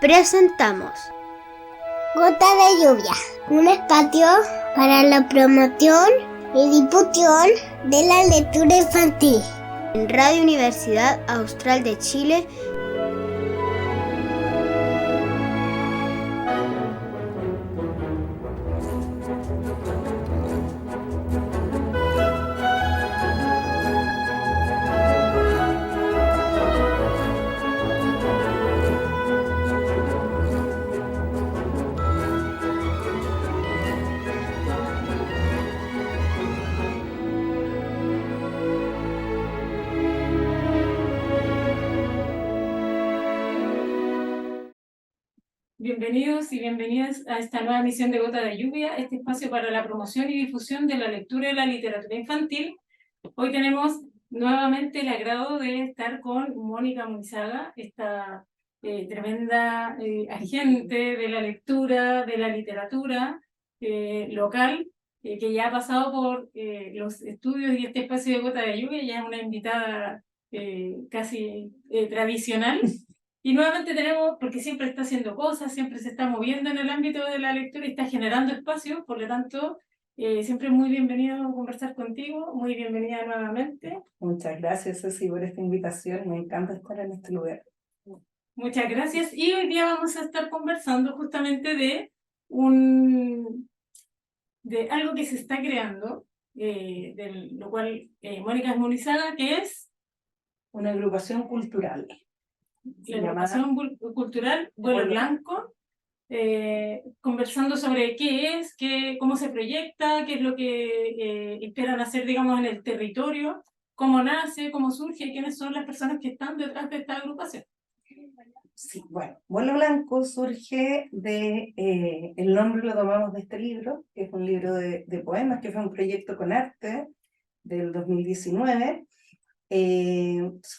Presentamos Gota de lluvia, un espacio para la promoción y difusión de la lectura infantil en Radio Universidad Austral de Chile. Bienvenidos y bienvenidas a esta nueva emisión de Gota de Lluvia, este espacio para la promoción y difusión de la lectura y la literatura infantil. Hoy tenemos nuevamente el agrado de estar con Mónica Munizaga, esta tremenda agente de la lectura, de la literatura local, que ya ha pasado por los estudios y este espacio de Gota de Lluvia, ya es una invitada casi tradicional. Y nuevamente tenemos, porque siempre está haciendo cosas, siempre se está moviendo en el ámbito de la lectura y está generando espacios, por lo tanto, siempre es muy bienvenido a conversar contigo, muy bienvenida nuevamente. Muchas gracias, Ceci, por esta invitación. Me encanta estar en este lugar. Muchas gracias. Y hoy día vamos a estar conversando justamente de algo que se está creando, de lo cual Mónica es Munizaga, que es una agrupación cultural. La agrupación cultural Vuelo Blanco, conversando sobre qué es, cómo se proyecta, qué es lo que esperan hacer, digamos, en el territorio, cómo nace, cómo surge, quiénes son las personas que están detrás de esta agrupación. Sí, bueno, Vuelo Blanco surge el nombre lo tomamos de este libro, que es un libro de poemas, que fue un proyecto con arte del 2019.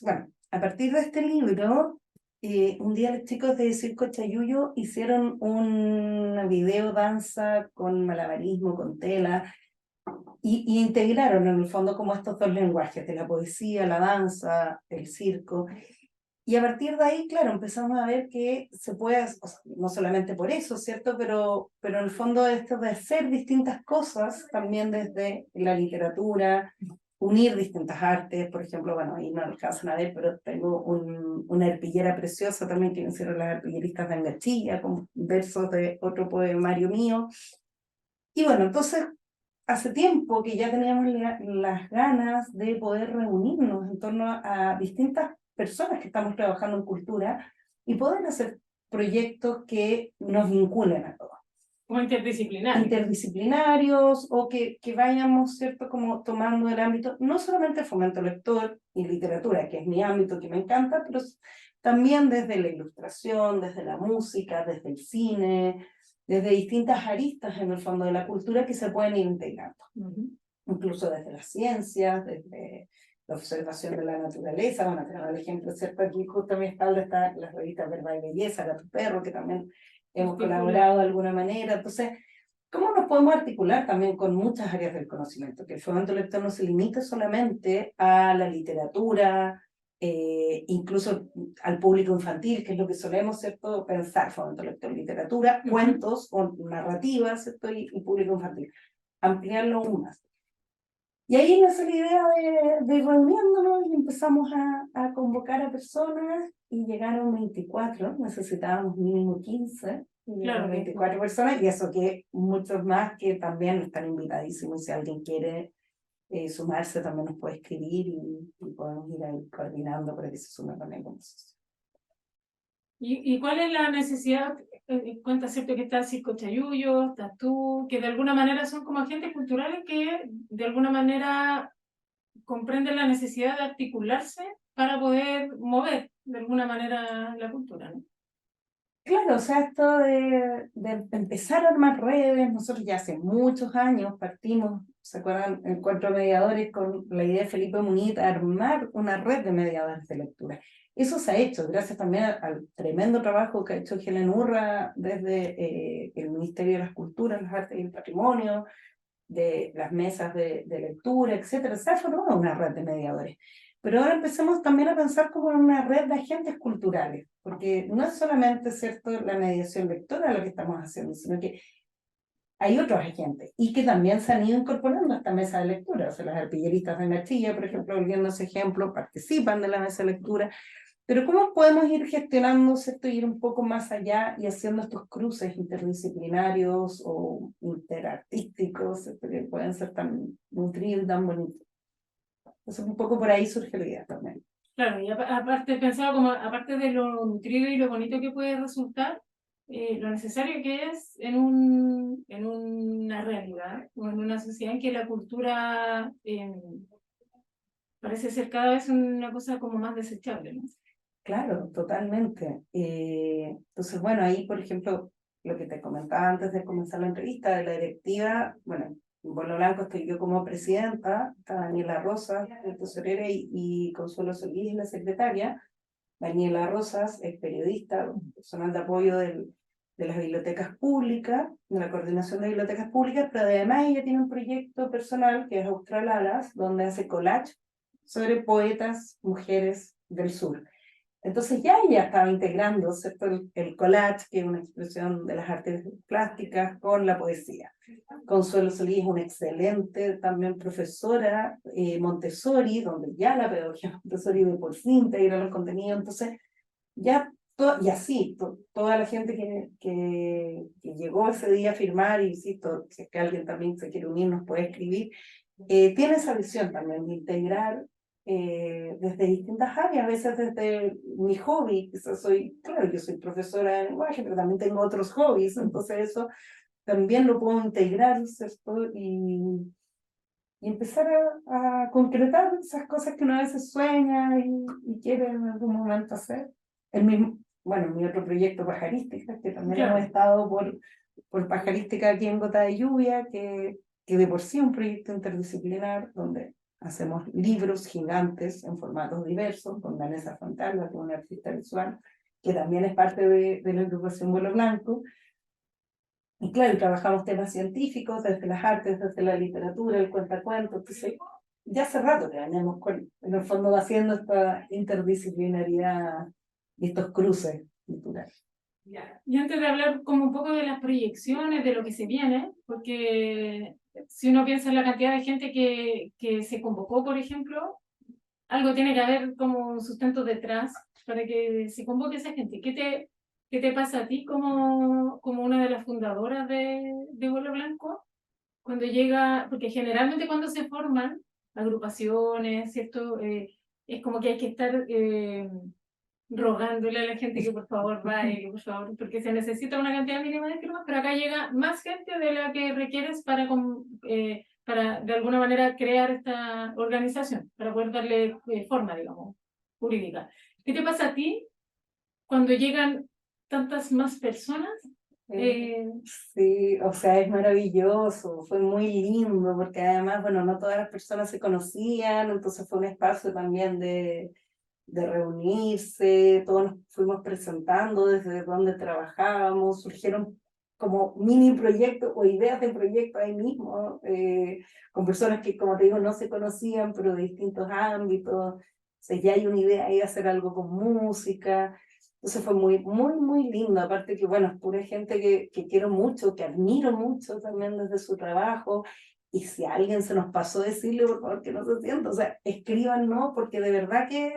Bueno, a partir de este libro, un día los chicos de Circo Chayuyo hicieron una video danza con malabarismo, con tela, y integraron en el fondo como estos dos lenguajes, de la poesía, la danza, el circo. Y a partir de ahí, claro, empezamos a ver que se puede, o sea, no solamente por eso, ¿cierto? Pero en el fondo esto de hacer distintas cosas, también desde la literatura, unir distintas artes, por ejemplo, bueno, ahí no alcanzan a ver, pero tengo una arpillera preciosa también que hicieron las arpilleristas de Angachilla, con versos de otro poemario mío. Y bueno, entonces, hace tiempo que ya teníamos las ganas de poder reunirnos en torno a distintas personas que estamos trabajando en cultura y poder hacer proyectos que nos vinculen a todos. Como interdisciplinarios. Interdisciplinarios, o que vayamos, ¿cierto?, como tomando el ámbito, no solamente fomento lector y literatura, que es mi ámbito que me encanta, pero también desde la ilustración, desde la música, desde el cine, desde distintas aristas en el fondo de la cultura que se pueden ir integrando. Incluso desde las ciencias, desde la observación de la naturaleza. Bueno, tenemos el ejemplo, ¿cierto? Aquí justo a mi espalda está la revista Verdad y Belleza, Gato Perro, que también hemos colaborado de alguna manera. Entonces, ¿cómo nos podemos articular también con muchas áreas del conocimiento? Que el fomento lector no se limite solamente a la literatura, incluso al público infantil, que es lo que solemos, ¿cierto?, pensar, fomento lector, literatura, cuentos o narrativas, ¿cierto?, y público infantil. Ampliarlo aún más. Y ahí nace la idea de reuniéndonos y empezamos a convocar a personas y llegaron 24, necesitábamos mínimo 15, y Claro, 24 personas, y eso que muchos más que también están invitadísimos. Si alguien quiere sumarse, también nos puede escribir y podemos ir ahí coordinando para que se sume también con nosotros. ¿Y cuál es la necesidad? Cuenta, ¿cierto?, que está el Circo Chayuyo, estás tú, que de alguna manera son como agentes culturales que de alguna manera comprenden la necesidad de articularse para poder mover de alguna manera la cultura, ¿no? Claro, o sea, esto de empezar a armar redes, nosotros ya hace muchos años partimos, ¿se acuerdan?, en Encuentro de Mediadores, con la idea de Felipe Muñiz, armar una red de mediadores de lectura. Eso se ha hecho gracias también al tremendo trabajo que ha hecho Helen Urra desde el Ministerio de las Culturas, las Artes y el Patrimonio, de las mesas de lectura, etcétera. Se ha formado una red de mediadores. Pero ahora empecemos también a pensar como en una red de agentes culturales, porque no es solamente, ¿cierto?, la mediación lectora lo que estamos haciendo, sino que hay otros agentes y que también se han ido incorporando a esta mesa de lectura. O sea, las arpilleristas de Nachilla, por ejemplo, volviendo a ese ejemplo, participan de la mesa de lectura. Pero ¿cómo podemos ir gestionando, ¿cierto?, ir un poco más allá y haciendo estos cruces interdisciplinarios o interartísticos, ¿cierto?, que pueden ser tan nutridos, tan bonitos? Entonces, un poco por ahí surge la idea también. Claro, y aparte pensaba como, aparte de lo nutrido y lo bonito que puede resultar, lo necesario que es en una realidad o en una sociedad en que la cultura parece ser cada vez una cosa como más desechable, ¿no? Claro, totalmente. Entonces, bueno, ahí, por ejemplo, lo que te comentaba antes de comenzar la entrevista de la directiva, bueno, en Vuelo Blanco estoy yo como presidenta, está Daniela Rosas, la tesorera, y Consuelo Solís, la secretaria. Daniela Rosas es periodista, personal de apoyo de las bibliotecas públicas, de la coordinación de bibliotecas públicas, pero además ella tiene un proyecto personal que es Austral Alas, donde hace collage sobre poetas, mujeres del sur. Entonces ya ella estaba integrando, ¿cierto?, el collage, que es una expresión de las artes plásticas, con la poesía. Consuelo Solís es una excelente también profesora Montessori, donde ya la pedagogía Montessori de por sí integra los contenidos. Entonces ya, y así, toda la gente que llegó ese día a firmar, y insisto, si es que alguien también se quiere unir, nos puede escribir, tiene esa visión también de integrar desde distintas áreas, a veces desde mi hobby. Quizás claro, yo soy profesora de lenguaje, pero también tengo otros hobbies, entonces eso también lo puedo integrar, ¿cierto? Y empezar a concretar esas cosas que uno a veces sueña y quiere en algún momento hacer. Bueno, mi otro proyecto, Pajarística, que también Claro. hemos estado por Pajarística aquí en Gota de Lluvia, que de por sí es un proyecto interdisciplinar, donde hacemos libros gigantes en formatos diversos, con Vanessa Fontalba, que es una artista visual, que también es parte de la agrupación Vuelo Blanco. Y claro, trabajamos temas científicos, desde las artes, desde la literatura, el cuentacuentos. Entonces, ya hace rato que venimos en el fondo haciendo esta interdisciplinaridad y estos cruces culturales. Y antes de hablar como un poco de las proyecciones, de lo que se viene, porque si uno piensa en la cantidad de gente que se convocó, por ejemplo, algo tiene que haber como un sustento detrás para que se convoque esa gente. ¿Qué te pasa a ti como una de las fundadoras de Vuelo Blanco? Cuando llega, porque generalmente cuando se forman agrupaciones, ¿cierto? Es como que hay que estar rogándole a la gente que por favor vaya, que por favor, porque se necesita una cantidad mínima de firmas, pero acá llega más gente de la que requieres para de alguna manera crear esta organización, para poder darle forma, digamos, jurídica. ¿Qué te pasa a ti cuando llegan tantas más personas? Sí, o sea, es maravilloso, fue muy lindo, porque además, bueno, no todas las personas se conocían, entonces fue un espacio también de reunirse, todos nos fuimos presentando desde donde trabajábamos, surgieron como mini proyectos o ideas de proyectos ahí mismo, con personas que, como te digo, no se conocían, pero de distintos ámbitos. O sea, ya hay una idea ahí de hacer algo con música. Entonces fue muy, muy, muy lindo. Aparte que, bueno, es pura gente que quiero mucho, que admiro mucho también desde su trabajo. Y si a alguien se nos pasó decirle, por favor, que no se sienta, o sea, escríbanos, porque de verdad que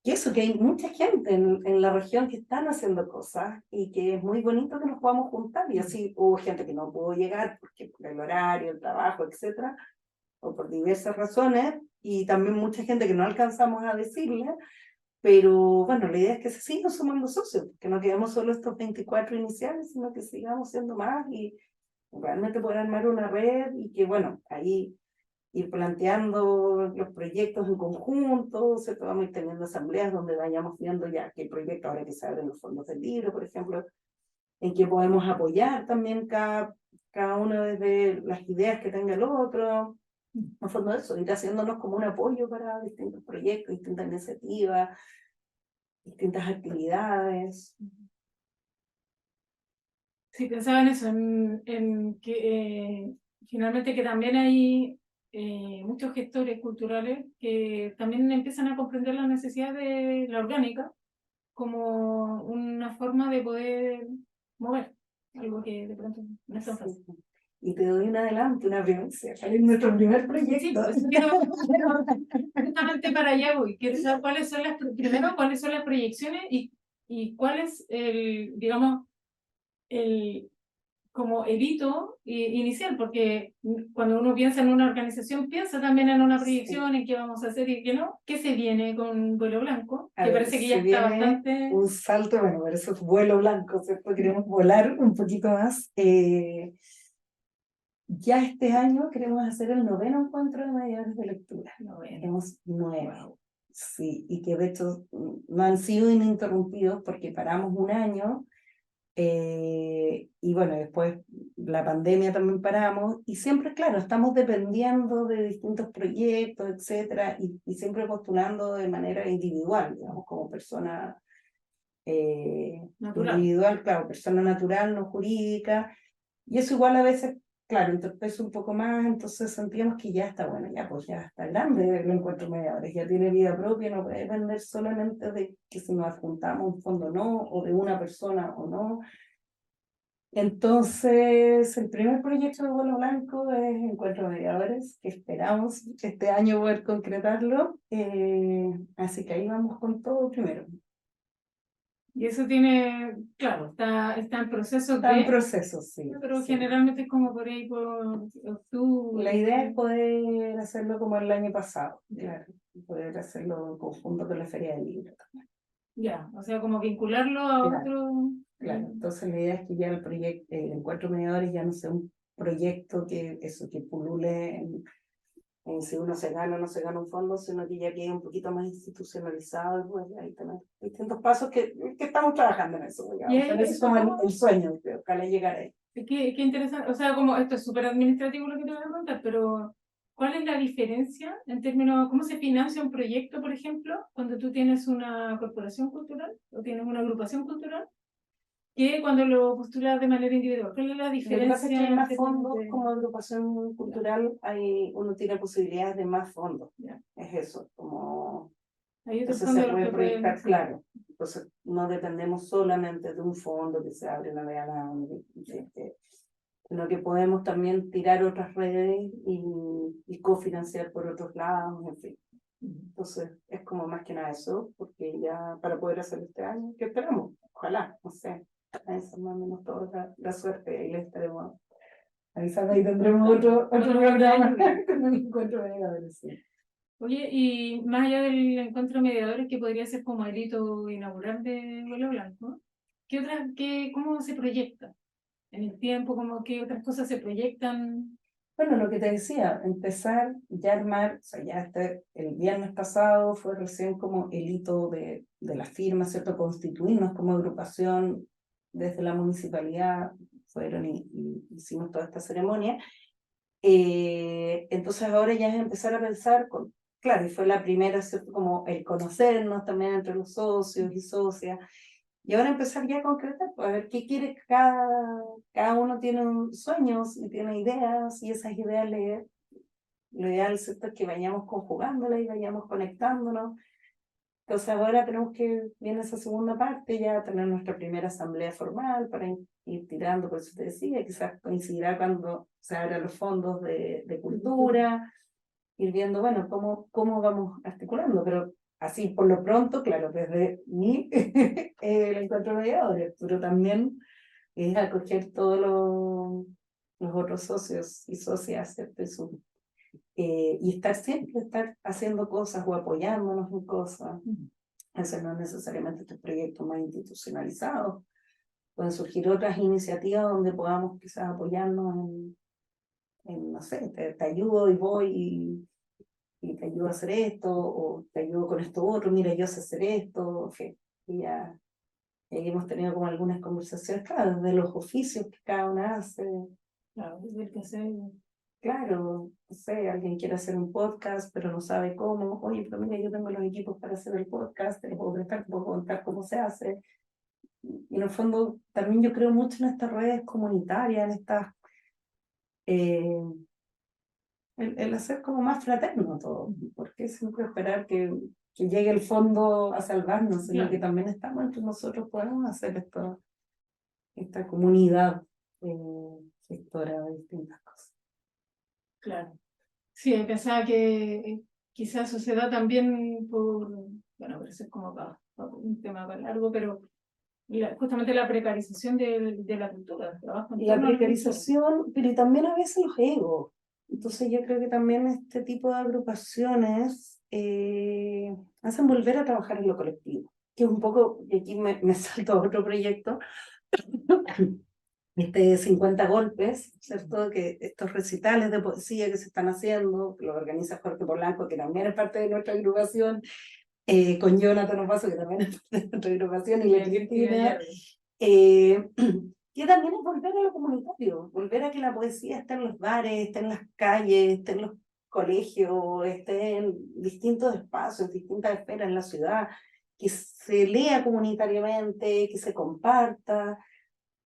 eso, que hay mucha gente en la región que están haciendo cosas y que es muy bonito que nos podamos juntar. Y así hubo gente que no pudo llegar porque por el horario, el trabajo, etcétera, o por diversas razones, y también mucha gente que no alcanzamos a decirle. Pero bueno, la idea es que se sigan sumando socios, que no quedemos solo estos 24 iniciales, sino que sigamos siendo más y realmente poder armar una red y que, bueno, ahí ir planteando los proyectos en conjunto, ¿cierto? Vamos a ir teniendo asambleas donde vayamos viendo ya qué proyecto, ahora que se abren los fondos del libro, por ejemplo, en qué podemos apoyar también cada uno desde las ideas que tenga el otro. En fondo de eso, ir haciéndonos como un apoyo para distintos proyectos, distintas iniciativas, distintas actividades. Sí, pensaba en eso, en que finalmente que también hay muchos gestores culturales que también empiezan a comprender la necesidad de la orgánica como una forma de poder mover algo que de pronto no es tan fácil. Sí. Y te doy un adelanto, una primicia. Es nuestro primer proyecto. Sí, pues, justamente para allá voy. Quiero saber cuáles son primero, cuáles son las proyecciones y cuál es digamos, como el hito inicial, porque cuando uno piensa en una organización, piensa también en una proyección, en qué vamos a hacer y qué no. ¿Qué se viene con Vuelo Blanco? Que parece que ya está bastante... Un salto, bueno, por eso es Vuelo Blanco, ¿cierto? Queremos volar un poquito más. Ya este año queremos hacer el 9º encuentro de mediadores de lectura. Queremos 9. Wow. Sí, y que de hecho no han sido ininterrumpidos porque paramos un año y bueno, después la pandemia también paramos y siempre, claro, estamos dependiendo de distintos proyectos, etcétera, y siempre postulando de manera individual, digamos, como persona individual, claro, persona natural, no jurídica, y eso igual a veces, claro, entorpece un poco más, entonces sentíamos que ya está bueno, ya pues ya está grande el encuentro mediadores, ya tiene vida propia, no puede depender solamente de que si nos adjuntamos un fondo o no, o de una persona o no. Entonces, el primer proyecto de Vuelo Blanco es Encuentro Mediadores, que esperamos este año poder concretarlo, así que ahí vamos con todo primero. Y eso tiene, claro, está en proceso Está en proceso, sí. Pero sí. generalmente es como por ahí, por octubre. La idea es poder hacerlo como el año pasado, claro, poder hacerlo en conjunto con la Feria del Libro también. Ya, o sea, como vincularlo a otro... Claro, entonces la idea es que ya el proyecto, el Encuentro Mediadores ya no sea un proyecto que pulule en si uno se gana o no se gana un fondo, sino que ya quede un poquito más institucionalizado y pues ahí también distintos pasos que estamos trabajando en eso, digamos. Pero eso es como el sueño, que ojalá llegar ahí. Qué interesante, o sea, como esto es súper administrativo lo que te voy a preguntar, pero ¿cuál es la diferencia en términos, cómo se financia un proyecto, por ejemplo, cuando tú tienes una corporación cultural o tienes una agrupación cultural, que cuando lo postulas de manera individual? ¿Cuál es la diferencia? Lo que pasa es que hay más fondos, como agrupación cultural, uno tiene posibilidades de más fondos. Ya. Es eso, como... Hay otros Entonces fondos se puede proyectar, pueden... claro. Entonces no dependemos solamente de un fondo que se abre una vez al año, sino que podemos también tirar otras redes y cofinanciar por otros lados, en fin. Entonces es como más que nada eso, porque ya para poder hacerlo este año, ¿qué esperamos? Ojalá, no sé. Esa es más o menos toda la suerte y le estaremos avisando y tendremos otro programa con el encuentro de mediadores. Sí. Oye, y más allá del encuentro de mediadores, que podría ser como el hito inaugural de Vuelo Blanco, ¿cómo se proyecta en el tiempo? ¿Qué otras cosas se proyectan? Bueno, lo que te decía, empezar ya a armar, o sea, ya el viernes pasado fue recién como el hito de la firma, ¿cierto? Constituirnos como agrupación desde la municipalidad, fueron y hicimos toda esta ceremonia. Entonces ahora ya es empezar a pensar, claro, y fue la primera, ¿cierto? Como el conocernos también entre los socios y socias. Y ahora empezar ya a concretar, pues, a ver qué quiere cada uno tiene sueños y tiene ideas, y esas ideas lo ideal es que vayamos conjugándolas y vayamos conectándonos. Entonces ahora tenemos que, viene esa segunda parte, ya tener nuestra primera asamblea formal para ir tirando, por eso te decía, quizás coincidirá cuando se abran los fondos de cultura, ir viendo, bueno, cómo vamos articulando, pero así, por lo pronto, claro, desde mí, el encuentro de mediadores, pero también es acoger todos los otros socios y socias, ¿cierto? Y estar haciendo cosas o apoyándonos en cosas. Eso no es necesariamente estos proyectos más institucionalizados. Pueden surgir otras iniciativas donde podamos quizás apoyarnos no sé, te ayudo y voy y te ayudo a hacer esto, o te ayudo con esto otro, mira, yo sé hacer esto, en fin. Y ya hemos tenido como algunas conversaciones, claro, de los oficios que cada una hace. Claro, desde el que hacer. Claro, no sé, alguien quiere hacer un podcast, pero no sabe cómo. Oye, pero mira, yo tengo los equipos para hacer el podcast, te puedo prestar, te puedo contar cómo se hace. Y en el fondo, también yo creo mucho en estas redes comunitarias, en estas el hacer como más fraterno todo, porque siempre esperar que llegue el fondo a salvarnos, sino Claro. que también estamos entre nosotros, podemos hacer esta comunidad gestora de distintas cosas. Claro. Sí, pensaba que quizás suceda también por, bueno, pero eso es como un tema para largo, pero justamente la precarización de la cultura, del trabajo en Y la torno a la cultura. precarización, pero y también a veces los egos. Entonces yo creo que también este tipo de agrupaciones hacen volver a trabajar en lo colectivo, que es un poco, y aquí me salto a otro proyecto, 50 golpes, ¿cierto? Que estos recitales de poesía que se están haciendo, que los organiza Jorge Polanco, que también es parte de nuestra agrupación, con Jonathan Opaso, que también es parte de nuestra agrupación, y la Cristina, que también es volver a lo comunitario, volver a que la poesía esté en los bares, esté en las calles, esté en los colegios, esté en distintos espacios, distintas esferas en la ciudad, que se lea comunitariamente, que se comparta.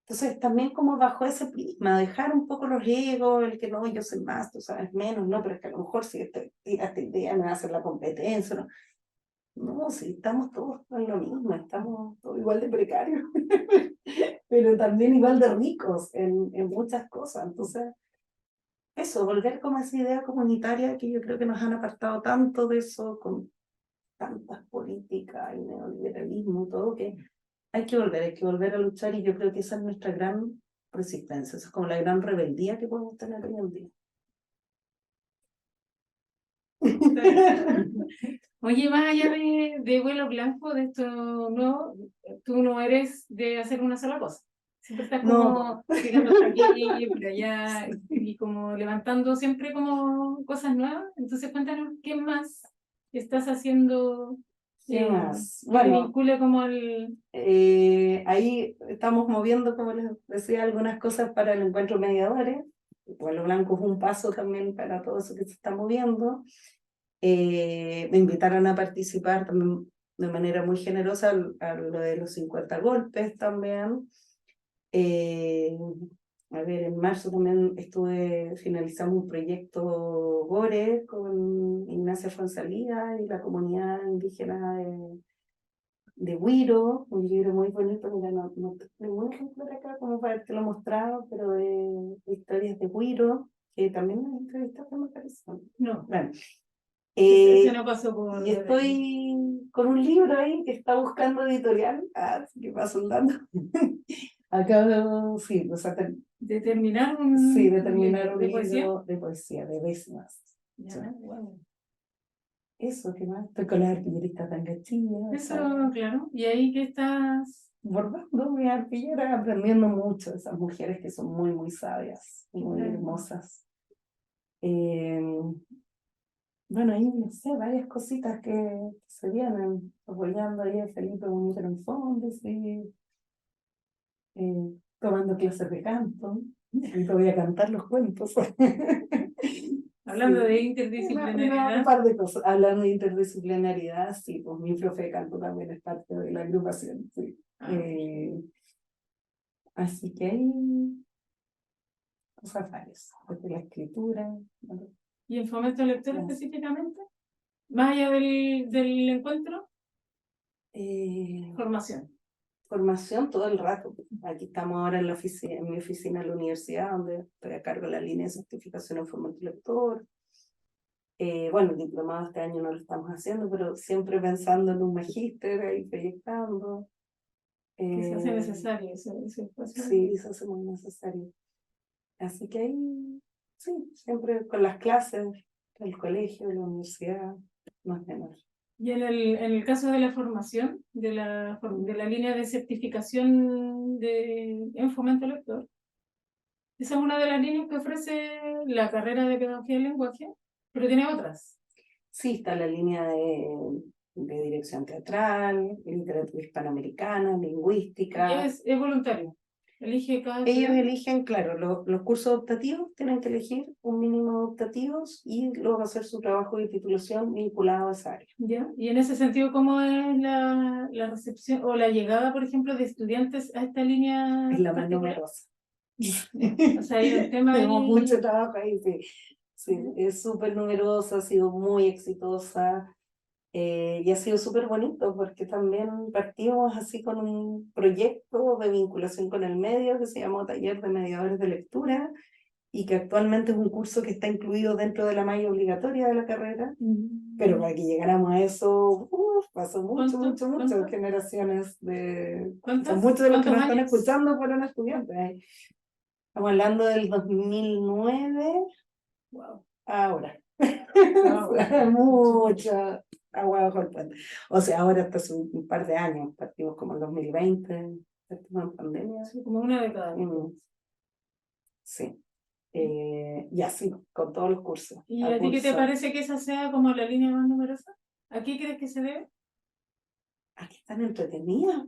Entonces, también como bajo ese prisma, dejar un poco los egos, el que no, yo sé más, tú sabes menos, no, pero es que a lo mejor si esta idea me va a hacer la competencia, ¿no? No, sí, estamos todos en lo mismo, estamos todos igual de precarios, pero también igual de ricos en muchas cosas. Entonces, eso, volver como a esa idea comunitaria que yo creo que nos han apartado tanto de eso, con tantas políticas y neoliberalismo y todo, que hay que volver a luchar, y yo creo que esa es nuestra gran resistencia, esa es como la gran rebeldía que podemos tener hoy en día. Oye, más allá de Vuelo Blanco, de esto nuevo, tú no eres de hacer una sola cosa. Siempre estás como tirando aquí, por allá, y como levantando siempre como cosas nuevas. Entonces cuéntanos qué más estás haciendo, ¿Qué más? que te Bueno, vincule como al... ahí estamos moviendo, como les decía, algunas cosas para el encuentro de mediadores. El Pueblo Blanco es un paso también para todo eso que se está moviendo. Me invitaron a participar también de manera muy generosa a lo de los 50 golpes también. A ver, en marzo también finalizamos un proyecto GORE con Ignacia Fonsalía y la comunidad indígena de Huiro, un libro muy bonito, mira, no tengo un ejemplar acá como para haberte lo mostrado, pero de historias de Huiro, que también me entrevistaste, me parece. No, Bueno, ese no pasó por... y estoy con un libro ahí que está buscando editorial, así que va soldando. Acabo, sí, o sea, De terminar sí, de terminar un de libro poesía. de poesía, de décimas. Ya, Sí. bueno. Eso, ¿qué más? Estoy con las arpilleristas Tangachilla. Eso, claro. ¿Y ahí qué estás? Bordando mi arpillera, aprendiendo mucho de esas mujeres que son muy, muy sabias, muy Claro. hermosas. Bueno, ahí, no sé, varias cositas que se vienen, apoyando ahí a Felipe Muñoz en fondo, sí, tomando clases de canto, y te voy a cantar los cuentos. Hablando Sí. de interdisciplinariedad. Un par de cosas. Hablando de interdisciplinariedad, sí, pues mi profe de canto también es parte de la agrupación, sí. Así que hay cosas varias, desde la escritura. ¿No? ¿Y en fomento lector Gracias. específicamente? Más allá del encuentro, formación. Formación todo el rato. Aquí estamos ahora en mi oficina en la universidad, donde estoy a cargo de la línea de certificación en fomento lector. Bueno, el diplomado este año no lo estamos haciendo, pero siempre pensando en un magíster, ahí proyectando. Que se hace necesario ese espacio. Sí, se hace muy necesario. Así que ahí, sí, siempre con las clases, el colegio, la universidad, más o menos. Y en el caso de la formación, de la línea de certificación en fomento lector, esa es una de las líneas que ofrece la carrera de pedagogía del lenguaje, pero tiene otras. Sí, está la línea de dirección teatral, literatura hispanoamericana, lingüística. Y es voluntario. Elige cada Ellos estudiante. eligen, claro, los cursos optativos tienen que elegir un mínimo de optativos y luego hacer su trabajo de titulación vinculado a esa área. ¿Ya? Y en ese sentido, ¿cómo es la recepción o la llegada, por ejemplo, de estudiantes a esta línea Es la más particular? numerosa. O sea, hay un tema Tenemos ahí... mucho trabajo ahí, sí. Sí, es súper numerosa, ha sido muy exitosa. Y ha sido súper bonito porque también partimos así con un proyecto de vinculación con el medio que se llamó Taller de Mediadores de Lectura y que actualmente es un curso que está incluido dentro de la malla obligatoria de la carrera, pero para que llegáramos a eso, pasó muchas generaciones de... O sea, muchos de los que nos están escuchando fueron estudiantes. Estamos hablando del 2009, Wow. ahora. Wow. Mucha agua bajo el puente. O sea, ahora hasta hace un par de años, partimos como en 2020, en pandemia. Sí, como una década. Sí. Y así, con todos los cursos. ¿Y a ti qué te parece que esa sea como la línea más numerosa? ¿A qué crees que se debe? ¿A qué están entretenidas?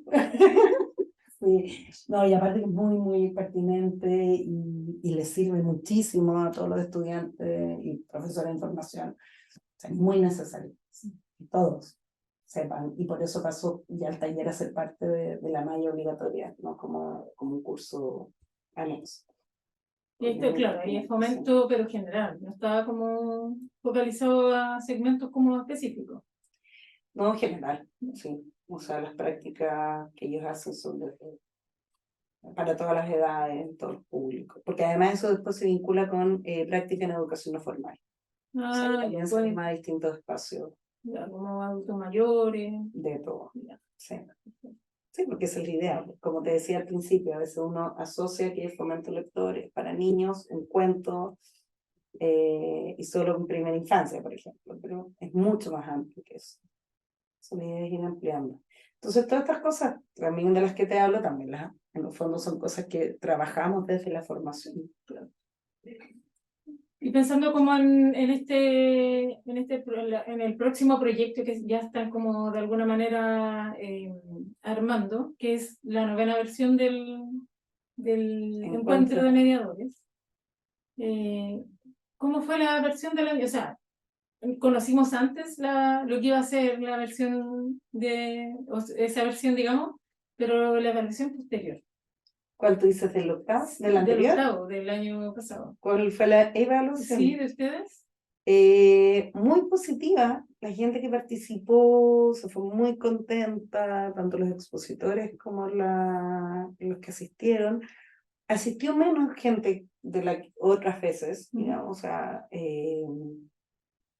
Sí. No, y aparte que es muy pertinente y le sirve muchísimo a todos los estudiantes y profesores de formación. O sea, es muy necesario que todos sepan, y por eso pasó ya el taller a ser parte de la malla obligatoria, no como un curso anexo. Y esto, claro, ahí es fomento, pero general, no estaba como focalizado a segmentos como específicos. No, general, sí. O sea, las prácticas que ellos hacen son para todas las edades, todos los públicos. Porque además eso después se vincula con práctica en educación no formal. O sea, también se llama a distintos espacios. Ya, como adultos mayores. De todo. Sí. Sí, porque esa es la idea. Como te decía al principio, a veces uno asocia que es fomento lectores para niños, un cuento, y solo en primera infancia, por ejemplo, pero es mucho más amplio que eso. Son ideas ir ampliando. Entonces, todas estas cosas, también de las que te hablo, también en el fondo son cosas que trabajamos desde la formación. Claro. Y pensando como en el próximo proyecto que ya están como de alguna manera armando, que es la 9ª versión del encuentro de mediadores. ¿Cómo fue la versión del año? O sea, conocimos antes lo que iba a ser la versión esa versión, digamos, pero la versión posterior. ¿Cuál tú dices del octavo? ¿Del anterior? Del octavo, del año pasado. ¿Cuál fue la evaluación? Sí, de ustedes. Muy positiva. La gente que participó se fue muy contenta, tanto los expositores como los que asistieron. Asistió menos gente de las otras veces, digamos, o sea,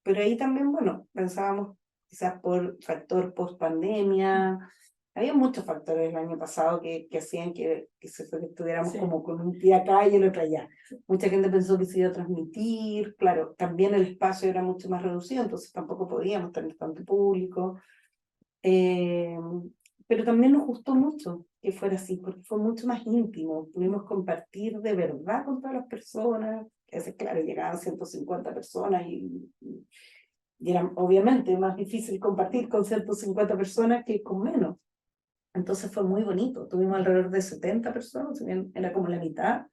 pero ahí también, bueno, pensábamos quizás por factor post-pandemia. Había muchos factores el año pasado que hacían que estuviéramos como con un pie acá y el otro allá. Mucha gente pensó que se iba a transmitir, claro, también el espacio era mucho más reducido, entonces tampoco podíamos tener tanto público. Pero también nos gustó mucho que fuera así, porque fue mucho más íntimo, pudimos compartir de verdad con todas las personas. A veces, claro, llegaban 150 personas y era obviamente más difícil compartir con 150 personas que con menos. Entonces fue muy bonito, tuvimos alrededor de 70 personas, si bien era como la mitad,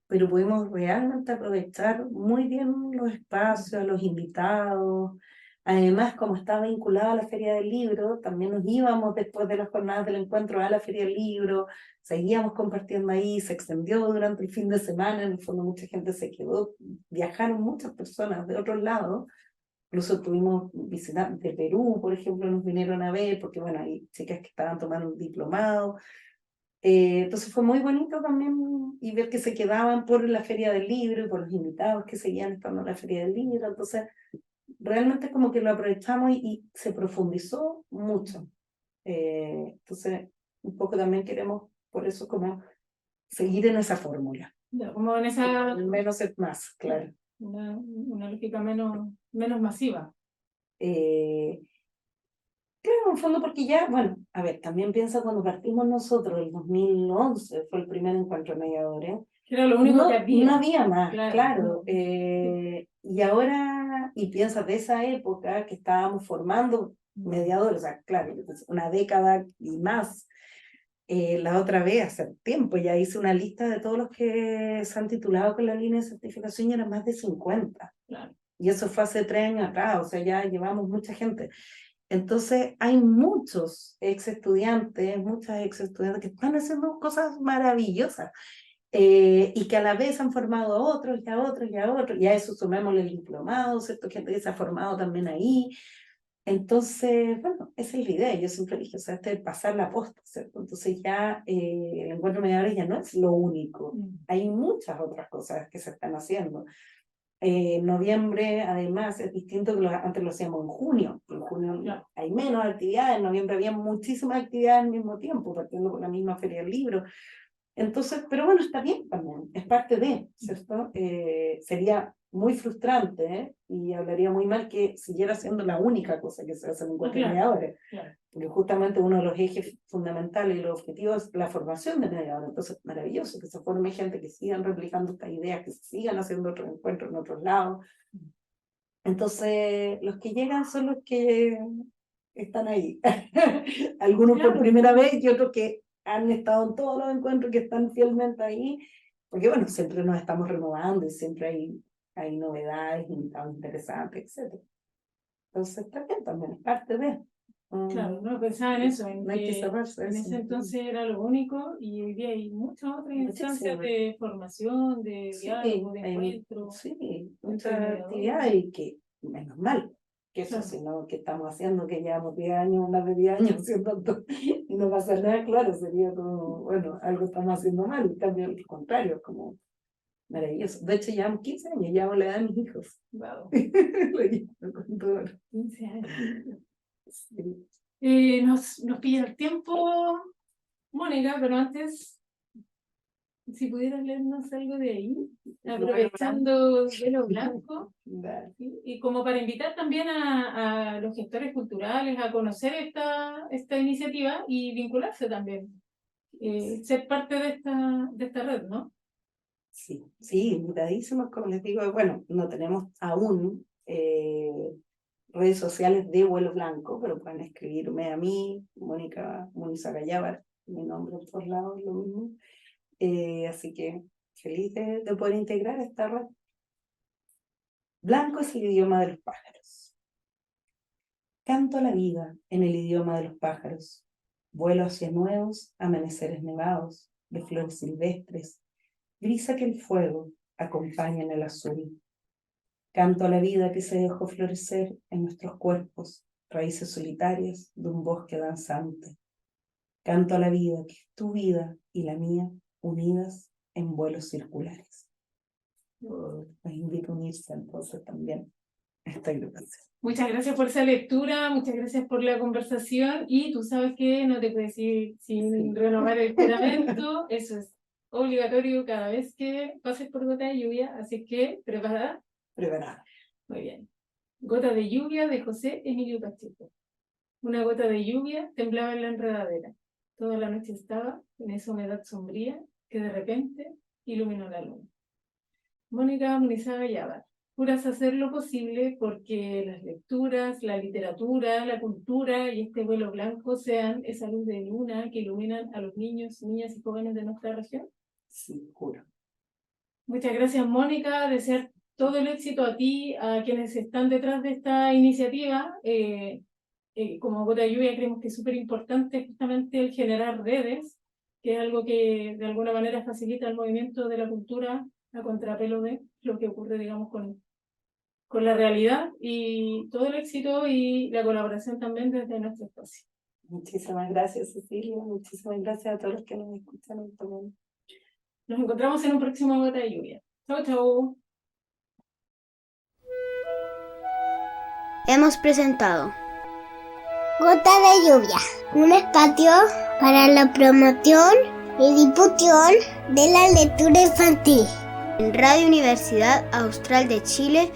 pero pudimos realmente aprovechar muy bien los espacios, los invitados. Además, como estaba vinculado a la Feria del Libro, también nos íbamos después de las jornadas del encuentro a la Feria del Libro, seguíamos compartiendo ahí, se extendió durante el fin de semana, en el fondo mucha gente se quedó, viajaron muchas personas de otros lados. Incluso tuvimos visitantes de Perú, por ejemplo, nos vinieron a ver, porque bueno, hay chicas que estaban tomando un diplomado. Entonces fue muy bonito también y ver que se quedaban por la Feria del Libro y por los invitados que seguían estando en la Feria del Libro. Entonces, realmente como que lo aprovechamos y se profundizó mucho. Entonces, un poco también queremos, por eso, como seguir en esa fórmula. Como en esa... Menos es más, claro. Una lógica menos masiva. Claro, en el fondo porque ya, bueno, a ver, también piensa cuando partimos nosotros, el 2011 fue el primer encuentro de mediadores. Era lo único que había. No había más, claro. Y ahora, y piensas de esa época que estábamos formando mediadores, o sea, claro, una década y más. La otra vez, hace tiempo, ya hice una lista de todos los que se han titulado con la línea de certificación y eran más de 50. Claro. Y eso fue hace 3 años atrás, o sea, ya llevamos mucha gente. Entonces, hay muchos muchas ex estudiantes que están haciendo cosas maravillosas. y que a la vez han formado a otros y a otros y a otros, y a eso sumémosle el diplomado, ¿cierto? Gente que se ha formado también ahí. Entonces, bueno, esa es la idea, yo siempre dije, o sea, este es pasar la posta, ¿cierto? Entonces ya el encuentro mediadores ya no es lo único, hay muchas otras cosas que se están haciendo. Noviembre, además, es distinto que antes lo hacíamos en junio. En junio hay menos actividades, en noviembre había muchísimas actividades al mismo tiempo, partiendo con la misma feria del libro. Entonces, pero bueno, está bien también, es parte de, ¿cierto? Sería muy frustrante, y hablaría muy mal que siguiera siendo la única cosa que se hace en encuentros mediadores. Porque justamente uno de los ejes fundamentales y los objetivos es la formación de mediadores. Entonces, maravilloso que se forme gente, que sigan replicando estas ideas, que se sigan haciendo otros encuentros en otros lados. Entonces, los que llegan son los que están ahí. Algunos por primera vez y otros que han estado en todos los encuentros, que están fielmente ahí. Porque bueno, siempre nos estamos renovando y siempre hay novedades, invitados interesantes, etc. Entonces, también es parte de... Claro, no pensaba en eso, en no hay que que cerrarse en eso. ese entonces era lo único, y hoy día hay muchas otras instancias de formación, de diálogo, de encuentro. Sí, muchas actividades, y que menos mal que eso, sino que estamos haciendo, que llevamos 10 años, más de 10 años haciendo todo, y no pasa nada, claro, sería como, bueno, algo estamos haciendo mal, y también al contrario, como maravilloso. De hecho, llevamos 15 años, llevamos la edad de mis hijos. Wow. 15 años. Sí. Nos pilla el tiempo, Mónica, pero antes, si pudieras leernos algo de ahí, aprovechando Velo Blanco, ¿sí? Y como para invitar también a los gestores culturales a conocer esta iniciativa y vincularse también, ser parte de esta red, ¿no? Sí, invitadísimos, como les digo, bueno, no tenemos aún redes sociales de Vuelo Blanco, pero pueden escribirme a mí, Mónica Muniza Gallávar, mi nombre por todos lados, lo mismo. Así que feliz de poder integrar esta red. Blanco es el idioma de los pájaros. Canto a la vida en el idioma de los pájaros. Vuelo hacia nuevos amaneceres nevados, de flores silvestres, grisa que el fuego acompaña en el azul. Canto a la vida que se dejó florecer en nuestros cuerpos, raíces solitarias de un bosque danzante. Canto a la vida que es tu vida y la mía, unidas en vuelos circulares. Los invito a unirse entonces también a esta agrupación. Muchas gracias por esa lectura, muchas gracias por la conversación, y tú sabes que no te puedes ir sin renovar el juramento, eso es obligatorio cada vez que pases por Gota de Lluvia, así que, ¿preparada? Preparada. Muy bien. Gota de lluvia de José Emilio Pacheco. Una gota de lluvia temblaba en la enredadera. Toda la noche estaba en esa humedad sombría que de repente iluminó la luna. Mónica Muniza Gallávar, juras hacer lo posible porque las lecturas, la literatura, la cultura y este vuelo blanco sean esa luz de luna que iluminan a los niños, niñas y jóvenes de nuestra región. Sí, juro. Muchas gracias, Mónica. Desear todo el éxito a ti, a quienes están detrás de esta iniciativa. Como Gota de Lluvia creemos que es súper importante justamente el generar redes, que es algo que de alguna manera facilita el movimiento de la cultura a contrapelo de lo que ocurre, digamos, con la realidad, y todo el éxito y la colaboración también desde nuestro espacio. Muchísimas gracias, Cecilia. Muchísimas gracias a todos los que nos escuchan en este momento. Nos encontramos en un próximo Gota de Lluvia. Chau, chau. Hemos presentado Gota de Lluvia, un espacio para la promoción y difusión de la lectura infantil en Radio Universidad Austral de Chile